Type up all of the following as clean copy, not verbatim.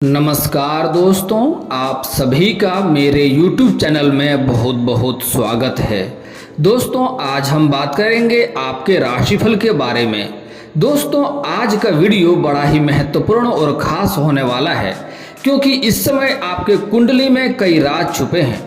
नमस्कार दोस्तों, आप सभी का मेरे YouTube चैनल में बहुत बहुत स्वागत है। दोस्तों, आज हम बात करेंगे आपके राशिफल के बारे में। दोस्तों, आज का वीडियो बड़ा ही महत्वपूर्ण और ख़ास होने वाला है क्योंकि इस समय आपके कुंडली में कई राज छुपे हैं।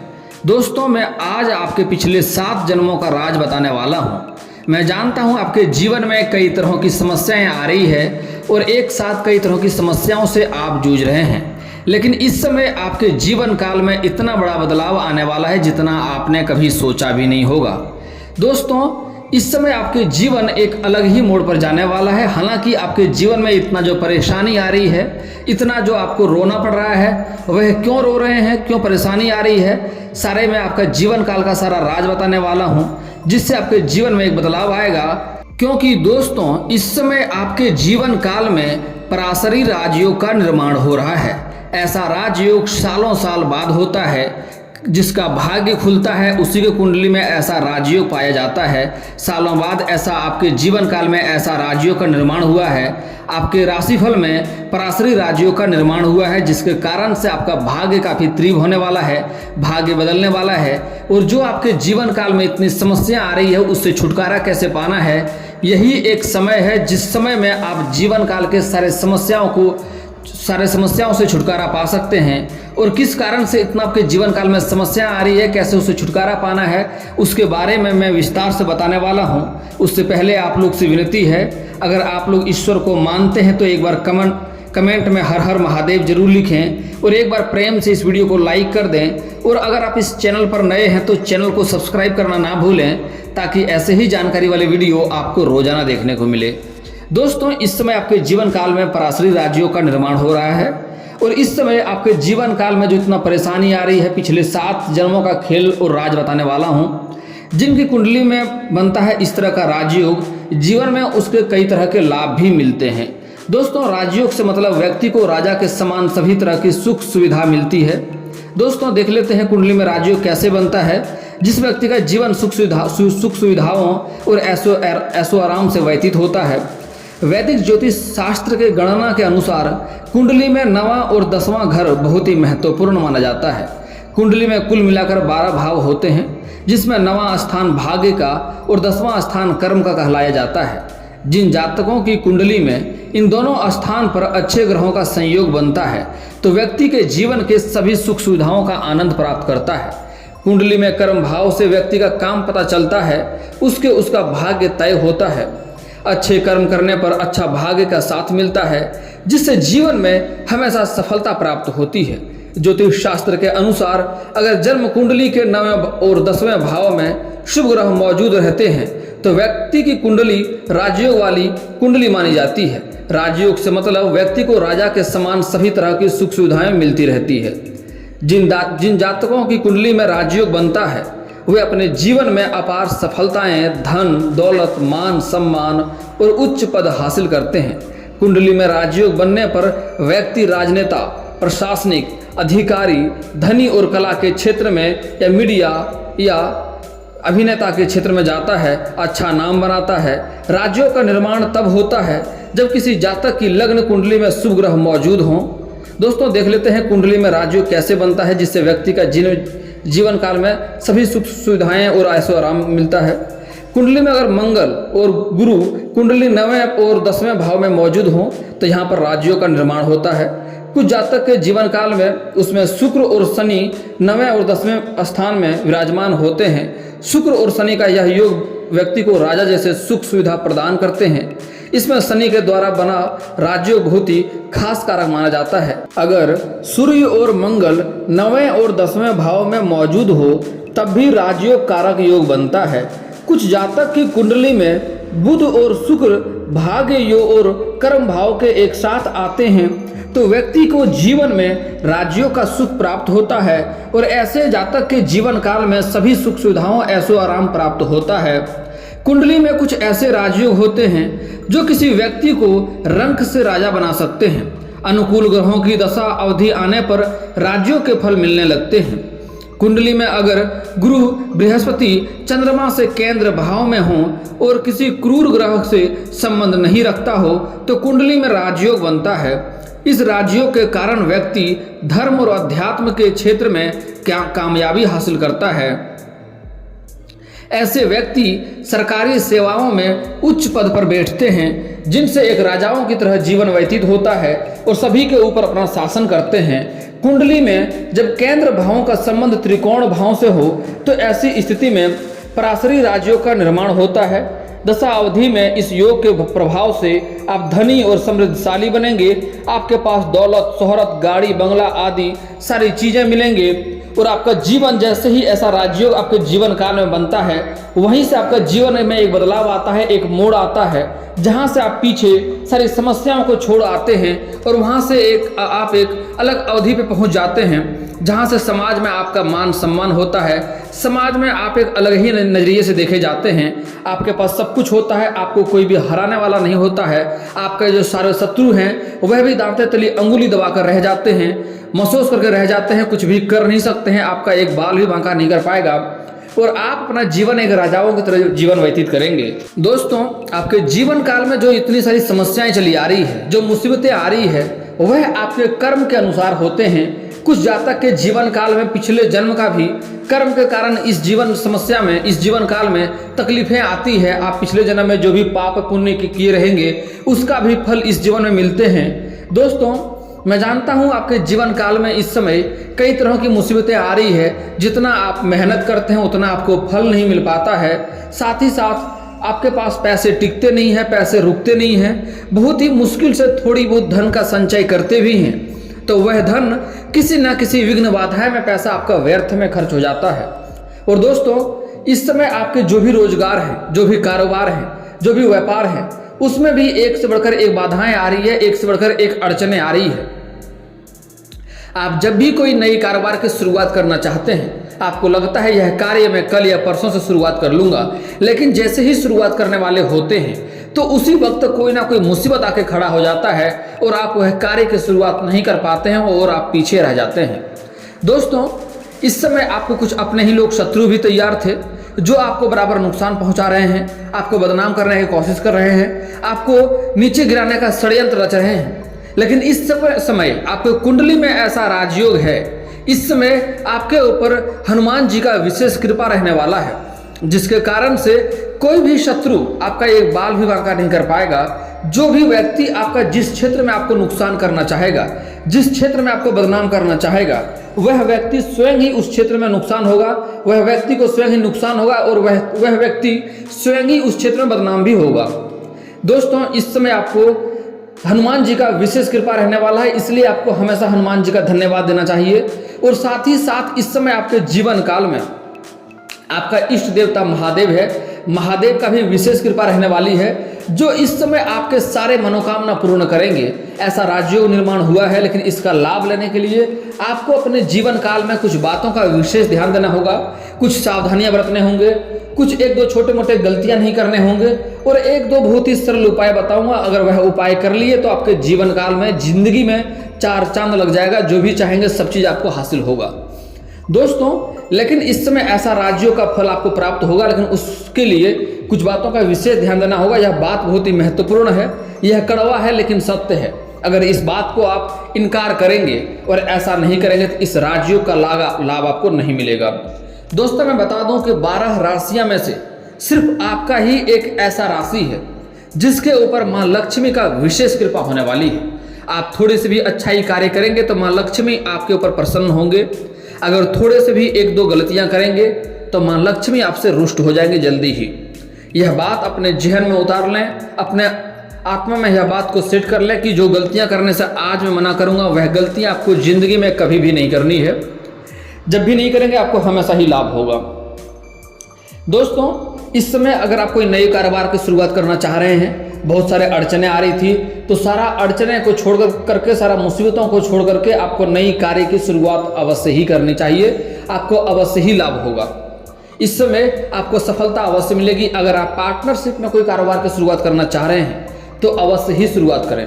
दोस्तों, मैं आज आपके पिछले 7 जन्मों का राज बताने वाला हूँ। मैं जानता हूँ आपके जीवन में कई तरह की समस्याएं आ रही है और एक साथ कई तरह की समस्याओं से आप जूझ रहे हैं, लेकिन इस समय आपके जीवन काल में इतना बड़ा बदलाव आने वाला है जितना आपने कभी सोचा भी नहीं होगा। दोस्तों, इस समय आपके जीवन एक अलग ही मोड़ पर जाने वाला है। हालांकि आपके जीवन में इतना जो परेशानी आ रही है, इतना जो आपको रोना पड़ रहा है, वह क्यों रो रहे हैं, क्यों परेशानी आ रही है, सारे मैं आपका जीवन काल का सारा राज बताने वाला हूं, जिससे आपके जीवन में एक बदलाव आएगा। क्योंकि दोस्तों, इस समय आपके जीवन काल में पराशरी राजयोग का निर्माण हो रहा है। ऐसा राजयोग सालों साल बाद होता है। जिसका भाग्य खुलता है उसी के कुंडली में ऐसा राजयोग पाया जाता है। सालों बाद ऐसा आपके जीवन काल में ऐसा राजयोग का निर्माण हुआ है। आपके राशिफल में पराशरी राजयोग का निर्माण हुआ है, जिसके कारण से आपका भाग्य काफ़ी तीव्र होने वाला है, भाग्य बदलने वाला है। और जो आपके जीवन काल में इतनी समस्या आ रही है, उससे छुटकारा कैसे पाना है, यही एक समय है जिस समय में आप जीवन काल के सारे समस्याओं से छुटकारा पा सकते हैं। और किस कारण से इतना आपके जीवन काल में समस्या आ रही है, कैसे उससे छुटकारा पाना है, उसके बारे में मैं विस्तार से बताने वाला हूं। उससे पहले आप लोग से विनती है, अगर आप लोग ईश्वर को मानते हैं तो एक बार कमेंट में हर हर महादेव जरूर लिखें और एक बार प्रेम से इस वीडियो को लाइक कर दें। और अगर आप इस चैनल पर नए हैं तो चैनल को सब्सक्राइब करना ना भूलें, ताकि ऐसे ही जानकारी वाले वीडियो आपको रोजाना देखने को मिले। दोस्तों, इस समय आपके जीवन काल में पराशरी राजयोग का निर्माण हो रहा है और इस समय आपके जीवन काल में जो इतना परेशानी आ रही है, पिछले 7 जन्मों का खेल और राज बताने वाला हूँ। जिनकी कुंडली में बनता है इस तरह का राजयोग, जीवन में उसके कई तरह के लाभ भी मिलते हैं। दोस्तों, राजयोग से मतलब व्यक्ति को राजा के समान सभी तरह की सुख सुविधा मिलती है। दोस्तों, देख लेते हैं कुंडली में राजयोग कैसे बनता है। जिस व्यक्ति का जीवन सुख सुविधाओं और ऐशो आराम से व्यतीत होता है, वैदिक ज्योतिष शास्त्र के गणना के अनुसार कुंडली में 9वां और 10वां घर बहुत ही महत्वपूर्ण माना जाता है। कुंडली में कुल मिलाकर 12 भाव होते हैं, जिसमें 9वां स्थान भाग्य का और 10वां स्थान कर्म का कहलाया जाता है। जिन जातकों की कुंडली में इन दोनों स्थान पर अच्छे ग्रहों का संयोग बनता है, तो व्यक्ति के जीवन के सभी सुख सुविधाओं का आनंद प्राप्त करता है। कुंडली में कर्म भाव से व्यक्ति का काम पता चलता है, उसका भाग्य तय होता है। अच्छे कर्म करने पर अच्छा भाग्य का साथ मिलता है, जिससे जीवन में हमेशा सफलता प्राप्त होती है। ज्योतिष शास्त्र के अनुसार अगर जन्म कुंडली के 9वें और 10वें भाव में शुभ ग्रह मौजूद रहते हैं, तो व्यक्ति की कुंडली राजयोग वाली कुंडली मानी जाती है। राजयोग से मतलब व्यक्ति को राजा के समान सभी तरह की सुख सुविधाएं मिलती रहती है। जिन जातकों की कुंडली में राजयोग बनता है, वे अपने जीवन में अपार सफलताएं, धन दौलत, मान सम्मान और उच्च पद हासिल करते हैं। कुंडली में राजयोग बनने पर व्यक्ति राजनेता, प्रशासनिक अधिकारी, धनी और कला के क्षेत्र में या मीडिया या अभिनेता के क्षेत्र में जाता है, अच्छा नाम बनाता है। राजयोग का निर्माण तब होता है जब किसी जातक की लग्न कुंडली में शुभ ग्रह मौजूद हों। दोस्तों, देख लेते हैं कुंडली में राजयोग कैसे बनता है, जिससे व्यक्ति का जीवन काल में सभी सुख सुविधाएं और ऐशो आराम मिलता है। कुंडली में अगर मंगल और गुरु कुंडली 9वें और 10वें भाव में मौजूद हों, तो यहाँ पर राजयोग का निर्माण होता है। कुछ जातक के जीवन काल में उसमें शुक्र और शनि 9वें और 10वें स्थान में विराजमान होते हैं। शुक्र और शनि का यह योग व्यक्ति को राजा जैसे सुख सुविधा प्रदान करते हैं। इसमें शनि के द्वारा बना राजयोग बहुत ही खास कारक माना जाता है। अगर सूर्य और मंगल 9वें और 10वें भाव में मौजूद हो, तब भी राजयोग कारक योग बनता है। कुछ जातक की कुंडली में बुध और शुक्र भाग्य योग और कर्म भाव के एक साथ आते हैं, तो व्यक्ति को जीवन में राजयोग का सुख प्राप्त होता है और ऐसे जातक के जीवन काल में सभी सुख सुविधाओं ऐशो आराम प्राप्त होता है। कुंडली में कुछ ऐसे राजयोग होते हैं जो किसी व्यक्ति को रंक से राजा बना सकते हैं। अनुकूल ग्रहों की दशा अवधि आने पर राजयोग के फल मिलने लगते हैं। कुंडली में अगर गुरु बृहस्पति चंद्रमा से केंद्र भाव में हो और किसी क्रूर ग्रह से संबंध नहीं रखता हो, तो कुंडली में राजयोग बनता है। इस राजयोग के कारण व्यक्ति धर्म और अध्यात्म के क्षेत्र में कामयाबी हासिल करता है। ऐसे व्यक्ति सरकारी सेवाओं में उच्च पद पर बैठते हैं, जिनसे एक राजाओं की तरह जीवन व्यतीत होता है और सभी के ऊपर अपना शासन करते हैं। कुंडली में जब केंद्र भावों का संबंध त्रिकोण भाव से हो तो ऐसी स्थिति में पराशरी राजयोग का निर्माण होता है। दशा अवधि में इस योग के प्रभाव से आप धनी और समृद्धशाली बनेंगे। आपके पास दौलत, शोहरत, गाड़ी, बंगला आदि सारी चीजें मिलेंगे और आपका जीवन जैसे ही ऐसा राजयोग आपके जीवन काल में बनता है, वहीं से आपका जीवन में एक बदलाव आता है, एक मोड़ आता है, जहां से आप पीछे सारी समस्याओं को छोड़ आते हैं और वहां से आप एक अलग अवधि पे पहुंच जाते हैं, जहां से समाज में आपका मान सम्मान होता है। समाज में आप एक अलग ही नजरिए से देखे जाते हैं। आपके पास सब कुछ होता है, आपको कोई भी हराने वाला नहीं होता है। आपके जो सारे शत्रु हैं वह भी दांते तली अंगुली दबाकर रह जाते हैं, महसूस करके रह जाते हैं, कुछ भी कर नहीं सकते हैं, आपका एक बाल भी बांका नहीं कर पाएगा और आप अपना जीवन एक राजाओं की तरह जीवन व्यतीत करेंगे। दोस्तों, आपके जीवन काल में जो इतनी सारी समस्याएं चली आ रही है, जो मुसीबतें आ रही है, वह आपके कर्म के अनुसार होते हैं। कुछ जातक के जीवन काल में पिछले जन्म का भी कर्म के कारण इस जीवन समस्या में, इस जीवन काल में तकलीफें आती है। आप पिछले जन्म में जो भी पाप पुण्य किए रहेंगे उसका भी फल इस जीवन में मिलते हैं। दोस्तों, मैं जानता हूं आपके जीवन काल में इस समय कई तरह की मुसीबतें आ रही है। जितना आप मेहनत करते हैं उतना आपको फल नहीं मिल पाता है। साथ ही साथ आपके पास पैसे टिकते नहीं हैं, पैसे रुकते नहीं हैं। बहुत ही मुश्किल से थोड़ी बहुत धन का संचय करते भी हैं तो वह धन किसी न किसी विघ्न बाधाएं में पैसा आपका व्यर्थ में खर्च हो जाता है। और दोस्तों, इस समय आपके जो भी रोजगार है, जो भी कारोबार है, जो भी व्यापार है, उसमें भी एक से बढ़कर एक बाधाएं आ रही है, एक से बढ़कर एक अड़चनें आ रही है। आप जब भी कोई नई कारोबार की शुरुआत करना चाहते हैं, आपको लगता है यह कार्य मैं कल या परसों से शुरुआत कर लूंगा, लेकिन जैसे ही शुरुआत करने वाले होते हैं तो उसी वक्त कोई ना कोई मुसीबत आके खड़ा हो जाता है और आप वह कार्य की शुरुआत नहीं कर पाते हैं और आप पीछे रह जाते हैं। दोस्तों, इस समय आपको कुछ अपने ही लोग शत्रु भी तैयार थे जो आपको बराबर नुकसान पहुंचा रहे हैं, आपको बदनाम करने की कोशिश कर रहे हैं, आपको नीचे गिराने का षड्यंत्र रच रहे हैं। लेकिन इस समय आपके कुंडली में ऐसा राजयोग है, इस समय आपके ऊपर हनुमान जी का विशेष कृपा रहने वाला है, जिसके कारण से कोई भी शत्रु आपका एक बाल भी बांका नहीं कर पाएगा। जो भी व्यक्ति आपका जिस क्षेत्र में आपको नुकसान करना चाहेगा, जिस क्षेत्र में आपको बदनाम करना चाहेगा, वह व्यक्ति स्वयं ही उस क्षेत्र में नुकसान होगा, वह व्यक्ति को स्वयं ही नुकसान होगा और वह व्यक्ति स्वयं ही उस क्षेत्र में बदनाम भी होगा। दोस्तों, इस समय आपको हनुमान जी का विशेष कृपा रहने वाला है, इसलिए आपको हमेशा हनुमान जी का धन्यवाद देना चाहिए। और साथ ही साथ इस समय आपके जीवन काल में आपका इष्ट देवता महादेव है, महादेव का भी विशेष कृपा रहने वाली है, जो इस समय आपके सारे मनोकामना पूर्ण करेंगे। ऐसा राजयोग निर्माण हुआ है, लेकिन इसका लाभ लेने के लिए आपको अपने जीवन काल में कुछ बातों का विशेष ध्यान देना होगा, कुछ सावधानियां बरतने होंगे, कुछ एक दो छोटे मोटे गलतियां नहीं करने होंगे और एक दो बहुत ही सरल उपाय बताऊंगा। अगर वह उपाय कर लिए तो आपके जीवन काल में, जिंदगी में चार चांद लग जाएगा। जो भी चाहेंगे सब चीज आपको हासिल होगा। दोस्तों, लेकिन इस समय ऐसा राजयोग का फल आपको प्राप्त होगा, लेकिन उसके लिए कुछ बातों का विशेष ध्यान देना होगा। यह बात बहुत ही महत्वपूर्ण है, यह कड़वा है लेकिन सत्य है। अगर इस बात को आप इनकार करेंगे और ऐसा नहीं करेंगे तो इस राजयोग का लाभ आपको नहीं मिलेगा। दोस्तों, मैं बता दूं कि 12 राशियां में से सिर्फ आपका ही एक ऐसा राशि है जिसके ऊपर मां लक्ष्मी का विशेष कृपा होने वाली है। आप थोड़े से भी अच्छाई कार्य करेंगे तो मां लक्ष्मी आपके ऊपर प्रसन्न होंगे। अगर थोड़े से भी एक दो गलतियां करेंगे तो मां लक्ष्मी आपसे रुष्ट हो जाएंगे जल्दी ही। यह बात अपने जहन में उतार लें, अपने आत्मा में यह बात को सेट कर लें कि जो गलतियां करने से आज मैं मना करूंगा वह गलतियां आपको जिंदगी में कभी भी नहीं करनी है। जब भी नहीं करेंगे आपको हमेशा ही लाभ होगा। दोस्तों, इस समय अगर आप कोई नए कारोबार की शुरुआत करना चाह रहे हैं, बहुत सारे अड़चने आ रही थी, तो सारा अड़चने को छोड़ करके, सारा मुसीबतों को छोड़ करके आपको नई कार्य की शुरुआत अवश्य ही करनी चाहिए। आपको अवश्य ही लाभ होगा। इस समय आपको सफलता अवश्य मिलेगी। अगर आप पार्टनरशिप में कोई कारोबार की शुरुआत करना चाह रहे हैं तो अवश्य ही शुरुआत करें।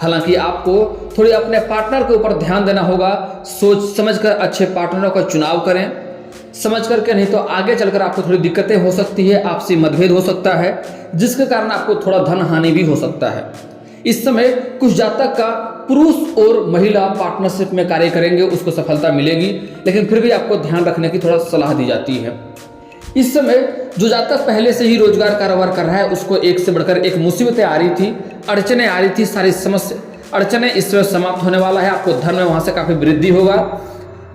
हालांकि आपको थोड़ी अपने पार्टनर के ऊपर ध्यान देना होगा। सोच समझकर अच्छे पार्टनरों का चुनाव करें, समझ करके, नहीं तो आगे चलकर आपको थोड़ी दिक्कतें हो सकती है, आपसी मतभेद हो सकता है, जिसके कारण आपको थोड़ा धन हानि भी हो सकता है। इस समय कुछ जातक का पुरुष और महिला पार्टनरशिप में कार्य करेंगे उसको सफलता मिलेगी, लेकिन फिर भी आपको ध्यान रखने की थोड़ा सलाह दी जाती है। इस समय जो जातक पहले से ही रोजगार कारोबार कर रहा है उसको एक से बढ़कर एक मुसीबतें आ रही थी, अड़चने आ रही थी, सारी समस्या अड़चने इस समय समाप्त होने वाला है। आपको धन में वहाँ से काफ़ी वृद्धि होगा।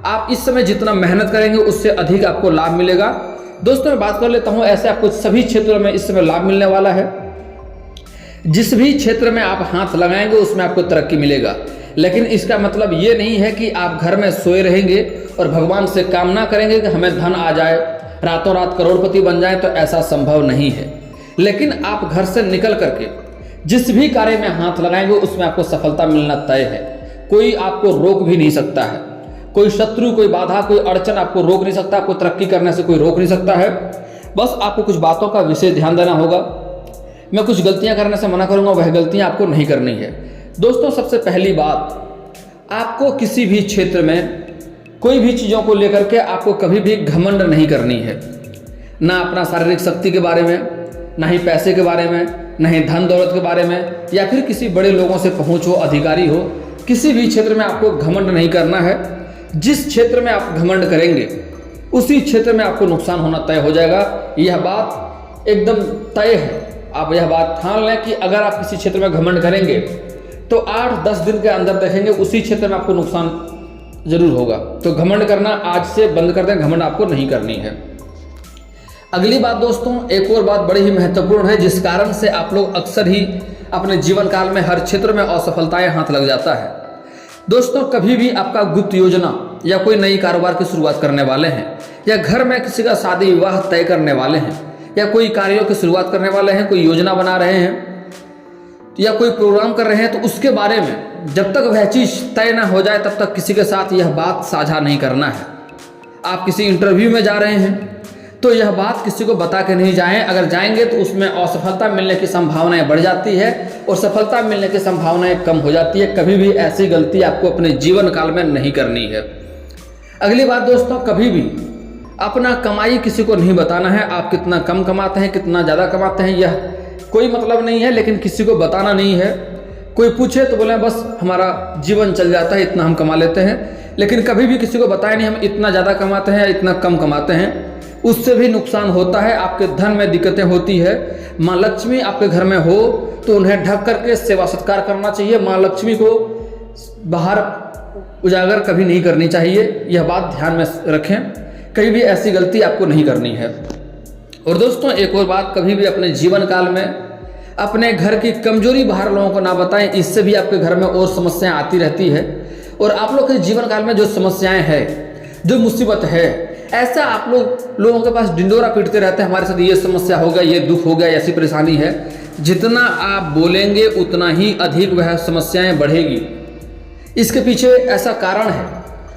आप इस समय जितना मेहनत करेंगे उससे अधिक आपको लाभ मिलेगा। दोस्तों मैं बात कर लेता हूँ, ऐसे आपको सभी क्षेत्रों में इस समय लाभ मिलने वाला है। जिस भी क्षेत्र में आप हाथ लगाएंगे उसमें आपको तरक्की मिलेगा, लेकिन इसका मतलब ये नहीं है कि आप घर में सोए रहेंगे और भगवान से कामना करेंगे कि हमें धन आ जाए, रातों रात करोड़पति बन जाए, तो ऐसा संभव नहीं है। लेकिन आप घर से निकल करके जिस भी कार्य में हाथ लगाएंगे उसमें आपको सफलता मिलना तय है। कोई आपको रोक भी नहीं सकता है, कोई शत्रु, कोई बाधा, कोई अड़चन आपको रोक नहीं सकता, आपको तरक्की करने से कोई रोक नहीं सकता है। बस आपको कुछ बातों का विशेष ध्यान देना होगा। मैं कुछ गलतियां करने से मना करूंगा, वह गलतियां आपको नहीं करनी है। दोस्तों सबसे पहली बात, आपको किसी भी क्षेत्र में कोई भी चीज़ों को लेकर के आपको कभी भी घमंड नहीं करनी है। ना अपना शारीरिक शक्ति के बारे में, ना ही पैसे के बारे में, ना ही धन दौलत के बारे में, या फिर किसी बड़े लोगों से पहुँच हो, अधिकारी हो, किसी भी क्षेत्र में आपको घमंड नहीं करना है। जिस क्षेत्र में आप घमंड करेंगे उसी क्षेत्र में आपको नुकसान होना तय हो जाएगा। यह बात एकदम तय है। आप यह बात ठान लें कि अगर आप किसी क्षेत्र में घमंड करेंगे तो 8-10 दिन के अंदर देखेंगे उसी क्षेत्र में आपको नुकसान जरूर होगा। तो घमंड करना आज से बंद कर दें, घमंड आपको नहीं करनी है। अगली बात दोस्तों, एक और बात बड़ी ही महत्वपूर्ण है जिस कारण से आप लोग अक्सर ही अपने जीवन काल में हर क्षेत्र में असफलताएं हाथ लग जाता है। दोस्तों कभी भी आपका गुप्त योजना या कोई नई कारोबार की शुरुआत करने वाले हैं, या घर में किसी का शादी विवाह तय करने वाले हैं, या कोई कार्यों की शुरुआत करने वाले हैं, कोई योजना बना रहे हैं या कोई प्रोग्राम कर रहे हैं, तो उसके बारे में जब तक वह चीज़ तय ना हो जाए तब तक किसी के साथ यह बात साझा नहीं करना है। आप किसी इंटरव्यू में जा रहे हैं तो यह बात किसी को बता के नहीं जाएं। अगर जाएंगे तो उसमें असफलता मिलने की संभावनाएं बढ़ जाती है और सफलता मिलने की संभावनाएं कम हो जाती है। कभी भी ऐसी गलती आपको अपने जीवन काल में नहीं करनी है। अगली बात दोस्तों, कभी भी अपना कमाई किसी को नहीं बताना है। आप कितना कम कमाते हैं, कितना ज़्यादा कमाते हैं, यह कोई मतलब नहीं है, लेकिन किसी को बताना नहीं है। कोई पूछे तो बोले बस हमारा जीवन चल जाता है, इतना हम कमा लेते हैं, लेकिन कभी भी किसी को बताए नहीं हम इतना ज़्यादा कमाते हैं या इतना कम कमाते हैं। उससे भी नुकसान होता है, आपके धन में दिक्कतें होती है। माँ लक्ष्मी आपके घर में हो तो उन्हें ढक करके सेवा सत्कार करना चाहिए। माँ लक्ष्मी को बाहर उजागर कभी नहीं करनी चाहिए, यह बात ध्यान में रखें। कभी भी ऐसी गलती आपको नहीं करनी है। और दोस्तों एक और बात, कभी भी अपने जीवन काल में अपने घर की कमजोरी बाहर लोगों को ना बताएं। इससे भी आपके घर में और समस्याएं आती रहती है। और आप लोग के जीवन काल में जो समस्याएं हैं, जो मुसीबत है, ऐसा आप लोगों के पास डिंडोरा पीटते रहते हैं, हमारे साथ ये समस्या हो गया, ये दुख हो गया, ऐसी परेशानी है। जितना आप बोलेंगे उतना ही अधिक वह समस्याएं बढ़ेगी। इसके पीछे ऐसा कारण है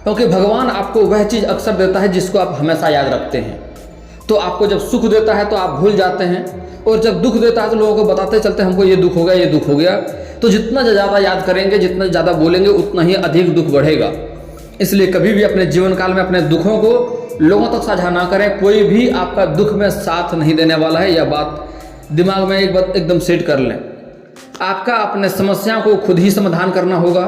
क्योंकि भगवान आपको वह चीज़ अक्सर देता है जिसको आप हमेशा याद रखते हैं। तो आपको जब सुख देता है तो आप भूल जाते हैं, और जब दुख देता है तो लोगों को बताते चलते हैं हमको ये दुख हो गया, ये दुख हो गया। तो जितना ज़्यादा याद करेंगे, जितना ज़्यादा बोलेंगे, उतना ही अधिक दुख बढ़ेगा। इसलिए कभी भी अपने जीवन काल में अपने दुखों को लोगों तक साझा ना करें। कोई भी आपका दुख में साथ नहीं देने वाला है, यह बात दिमाग में एक बात एकदम सेट कर लें। आपका अपने समस्याओं को खुद ही समाधान करना होगा।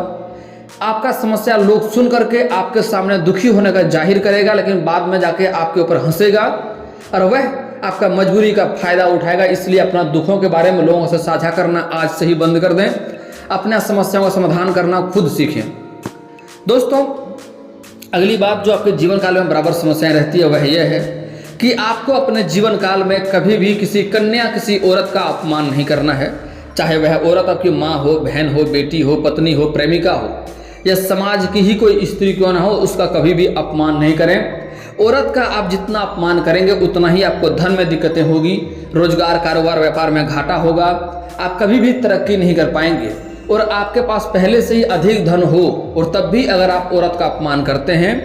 आपका समस्या लोग सुन करके आपके सामने दुखी होने का जाहिर करेगा, लेकिन बाद में जाके आपके ऊपर हंसेगा और वह आपका मजबूरी का फायदा उठाएगा। इसलिए अपना दुखों के बारे में लोगों से साझा करना आज से ही बंद कर दें। अपने समस्याओं का समाधान करना खुद सीखें। दोस्तों अगली बात जो आपके जीवन काल में बराबर समस्याएं रहती है वह यह है कि आपको अपने जीवन काल में कभी भी किसी कन्या, किसी औरत का अपमान नहीं करना है। चाहे वह औरत आपकी माँ हो, बहन हो, बेटी हो, पत्नी हो, प्रेमिका हो, या समाज की ही कोई स्त्री क्यों ना हो, उसका कभी भी अपमान नहीं करें। औरत का आप जितना अपमान करेंगे उतना ही आपको धन में दिक्कतें होगी, रोजगार, कारोबार, व्यापार में घाटा होगा। आप कभी भी तरक्की नहीं कर पाएंगे और आपके पास पहले से ही अधिक धन हो और तब भी अगर आप औरत का अपमान करते हैं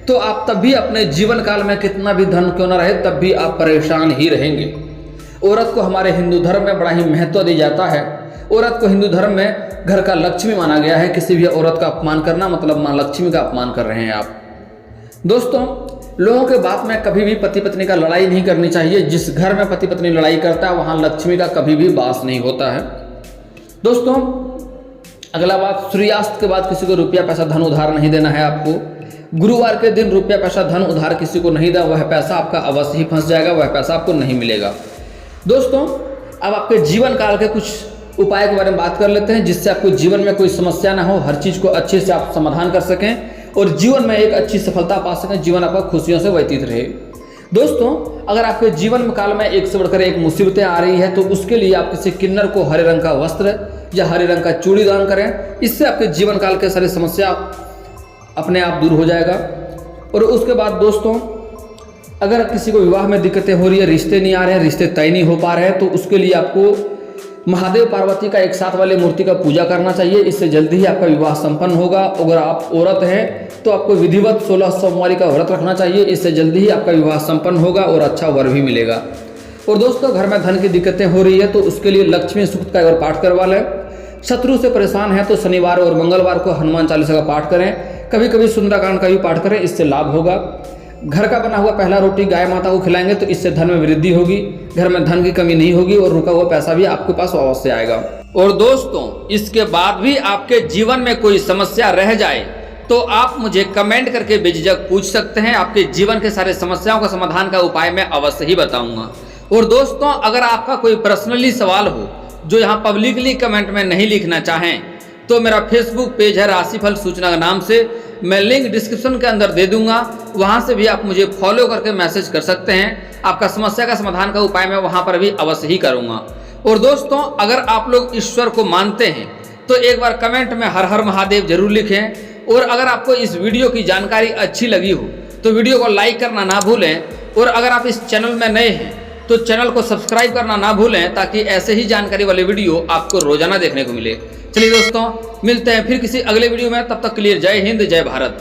तो आप तब भी अपने जीवन काल में कितना भी धन क्यों ना रहे तब भी आप परेशान ही रहेंगे। औरत को हमारे हिंदू धर्म में बड़ा ही महत्व दिया जाता है। औरत को हिंदू धर्म में घर का लक्ष्मी माना गया है। किसी भी औरत का अपमान करना मतलब माँ लक्ष्मी का अपमान कर रहे हैं आप। दोस्तों लोगों के बात में कभी भी पति पत्नी का लड़ाई नहीं करनी चाहिए। जिस घर में पति पत्नी लड़ाई करता है वहाँ लक्ष्मी का कभी भी वास नहीं होता है। दोस्तों अगला बात, सूर्यास्त के बाद किसी को रुपया पैसा धन उधार नहीं देना है आपको। गुरुवार के दिन रुपया पैसा धन उधार किसी को नहीं दें, वह पैसा आपका अवश्य ही फंस जाएगा, वह पैसा आपको नहीं मिलेगा। दोस्तों, अब आपके जीवन काल के कुछ उपाय के बारे में बात कर लेते हैं, जिससे आपको जीवन में कोई समस्या ना हो, हर चीज़ को अच्छे से आप समाधान कर सकें और जीवन में एक अच्छी सफलता पा सकें, जीवन आपका खुशियों से व्यतीत रहे। दोस्तों, अगर आपके जीवन काल में एक से बढ़कर एक मुसीबतें आ रही है तो उसके लिए आप किसी किन्नर को हरे रंग का वस्त्र या हरे रंग का चूड़ी दान करें। इससे आपके जीवन काल के सारी समस्या अपने आप दूर हो जाएगा। और उसके बाद दोस्तों, अगर किसी को विवाह में दिक्कतें हो रही है, रिश्ते नहीं आ रहे हैं, रिश्ते तय नहीं हो पा रहे हैं, तो उसके लिए आपको महादेव पार्वती का एक साथ वाले मूर्ति का पूजा करना चाहिए। इससे जल्दी ही आपका विवाह संपन्न होगा। अगर आप औरत हैं तो आपको विधिवत 16 सोमवारी का व्रत रखना चाहिए। इससे जल्दी ही आपका विवाह संपन्न होगा और अच्छा वर भी मिलेगा। और दोस्तों, घर में धन की दिक्कतें हो रही है तो उसके लिए लक्ष्मी सूक्त का एक बार पाठ करवा लें। शत्रु से परेशान है तो शनिवार और मंगलवार को हनुमान चालीसा का पाठ करें। कभी कभी सुंदरकांड का भी पाठ करें, इससे लाभ होगा। घर का बना हुआ पहला रोटी गाय माता को खिलाएंगे तो इससे धन में वृद्धि होगी, घर में धन की कमी नहीं होगी और रुका हुआ पैसा भी आपके पास अवश्य आएगा। और दोस्तों, इसके बाद भी आपके जीवन में कोई समस्या रह जाए तो आप मुझे कमेंट करके बेझिझक पूछ सकते हैं। आपके जीवन के सारे समस्याओं का समाधान का उपाय मैं अवश्य ही बताऊंगा। और दोस्तों, अगर आपका कोई पर्सनली सवाल हो जो यहाँ पब्लिकली कमेंट में नहीं लिखना चाहें तो मेरा फेसबुक पेज है राशिफल सूचना के नाम से, मैं लिंक डिस्क्रिप्शन के अंदर दे दूंगा, वहां से भी आप मुझे फॉलो करके मैसेज कर सकते हैं। आपका समस्या का समाधान का उपाय मैं वहां पर भी अवश्य ही करूंगा। और दोस्तों, अगर आप लोग ईश्वर को मानते हैं तो एक बार कमेंट में हर हर महादेव जरूर लिखें। और अगर आपको इस वीडियो की जानकारी अच्छी लगी हो तो वीडियो को लाइक करना ना भूलें। और अगर आप इस चैनल में नए हैं तो चैनल को सब्सक्राइब करना ना भूलें, ताकि ऐसे ही जानकारी वाले वीडियो आपको रोजाना देखने को मिले। चलिए दोस्तों, मिलते हैं फिर किसी अगले वीडियो में। तब तक के लिए जय हिंद, जय भारत।